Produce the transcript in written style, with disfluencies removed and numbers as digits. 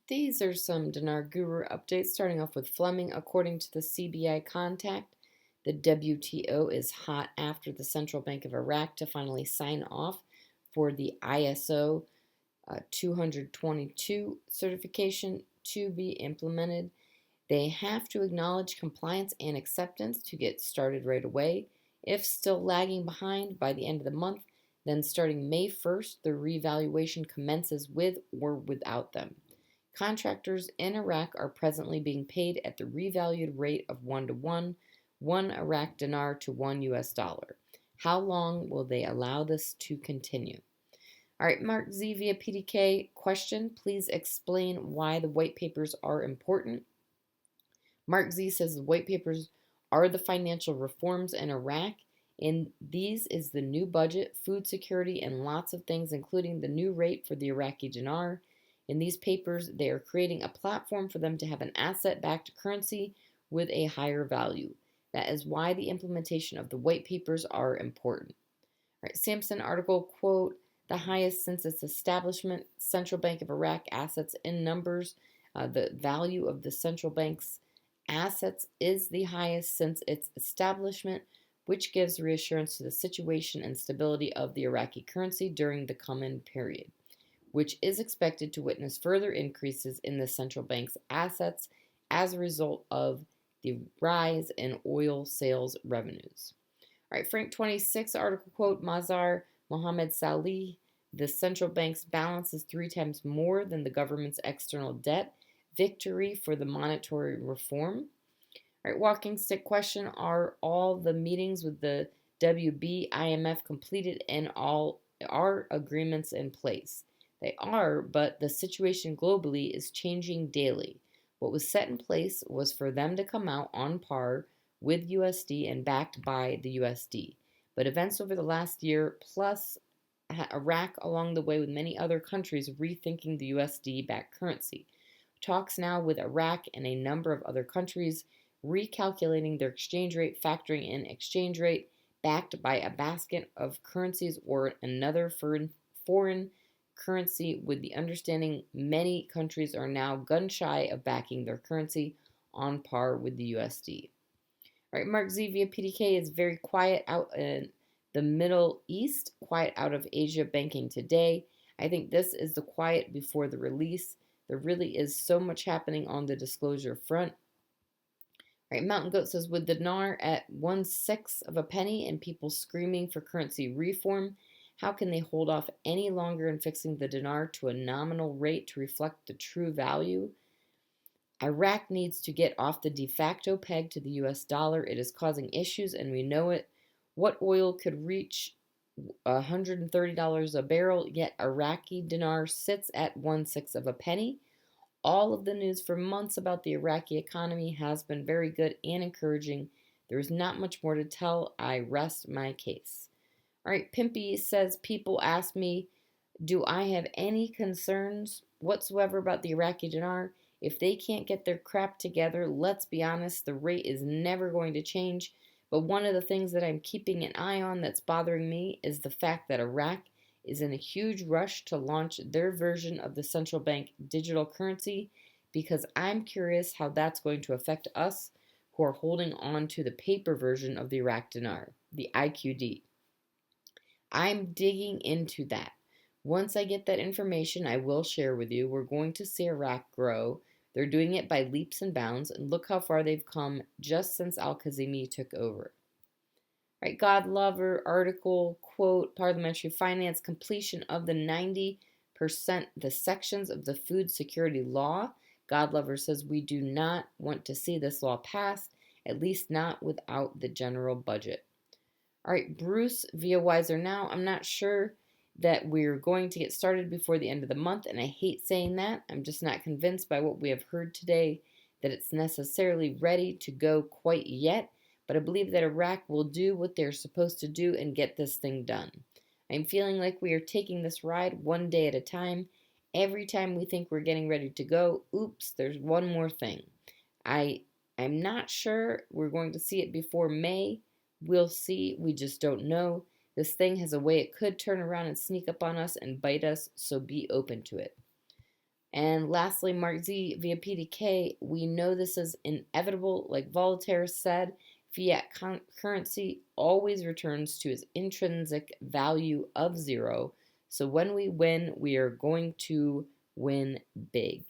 These are some Dinar Guru updates, starting off with Fleming. According to the CBI contact, the WTO is hot after the Central Bank of Iraq to finally sign off for the ISO 222 certification to be implemented. They have to acknowledge compliance and acceptance to get started right away. If still lagging behind by the end of the month, then starting May 1st, the revaluation commences with or without them. Contractors in Iraq are presently being paid at the revalued rate of 1 to 1, 1 Iraq dinar to 1 US dollar. How long will they allow this to continue? All right, Mark Z via PDK question. Please explain why the white papers are important. Mark Z says the white papers are the financial reforms in Iraq. And these is the new budget, food security, and lots of things, including the new rate for the Iraqi dinar. In these papers, they are creating a platform for them to have an asset-backed currency with a higher value. That is why the implementation of the white papers are important. All right, Sampson article, quote, the highest since its establishment, Central Bank of Iraq assets in numbers. The value of the central bank's assets is the highest since its establishment, which gives reassurance to the situation and stability of the Iraqi currency during the coming period, which is expected to witness further increases in the central bank's assets as a result of the rise in oil sales revenues. All right, Frank 26 article, quote, Mazar Mohammed Salih, the central bank's balance is 3 times more than the government's external debt. Victory for the monetary reform. All right, walking stick question, are all the meetings with the WB, IMF completed and all are agreements in place? They are, but the situation globally is changing daily. What was set in place was for them to come out on par with USD and backed by the USD. But events over the last year, plus Iraq along the way with many other countries rethinking the USD backed currency. Talks now with Iraq and a number of other countries recalculating their exchange rate, factoring in exchange rate backed by a basket of currencies or another foreign currency, with the understanding many countries are now gun shy of backing their currency on par with the USD. All right, Mark Z via PDK is very quiet out in the Middle East, quiet out of Asia banking today. I think this is the quiet before the release. There really is so much happening on the disclosure front. All right, Mountain Goat says, with the dinar at 1/6 of a penny and people screaming for currency reform, how can they hold off any longer in fixing the dinar to a nominal rate to reflect the true value? Iraq needs to get off the de facto peg to the US dollar. It is causing issues and we know it. What oil could reach $130 a barrel, yet Iraqi dinar sits at 1/6 of a penny? All of the news for months about the Iraqi economy has been very good and encouraging. There is not much more to tell. I rest my case. All right, Pimpy says, people ask me, do I have any concerns whatsoever about the Iraqi dinar? If they can't get their crap together, let's be honest, the rate is never going to change. But one of the things that I'm keeping an eye on that's bothering me is the fact that Iraq is in a huge rush to launch their version of the central bank digital currency, because I'm curious how that's going to affect us who are holding on to the paper version of the Iraq dinar, the IQD. I'm digging into that. Once I get that information, I will share with you. We're going to see Iraq grow. They're doing it by leaps and bounds, and look how far they've come just since Al-Kazimi took over. Right, God Lover article, quote, parliamentary finance, completion of the 90% the sections of the food security law. God Lover says we do not want to see this law passed, at least not without the general budget. All right, Bruce via Wiser Now. I'm not sure that we're going to get started before the end of the month, and I hate saying that. I'm just not convinced by what we have heard today that it's necessarily ready to go quite yet, but I believe that Iraq will do what they're supposed to do and get this thing done. I'm feeling like we are taking this ride one day at a time. Every time we think we're getting ready to go, oops, there's one more thing. I'm not sure we're going to see it before May. We'll see. We just don't know. This thing has a way it could turn around and sneak up on us and bite us, so be open to it. And lastly, Mark Z via PDK, we know this is inevitable. Like Voltaire said, fiat currency always returns to its intrinsic value of zero. So when we win, we are going to win big.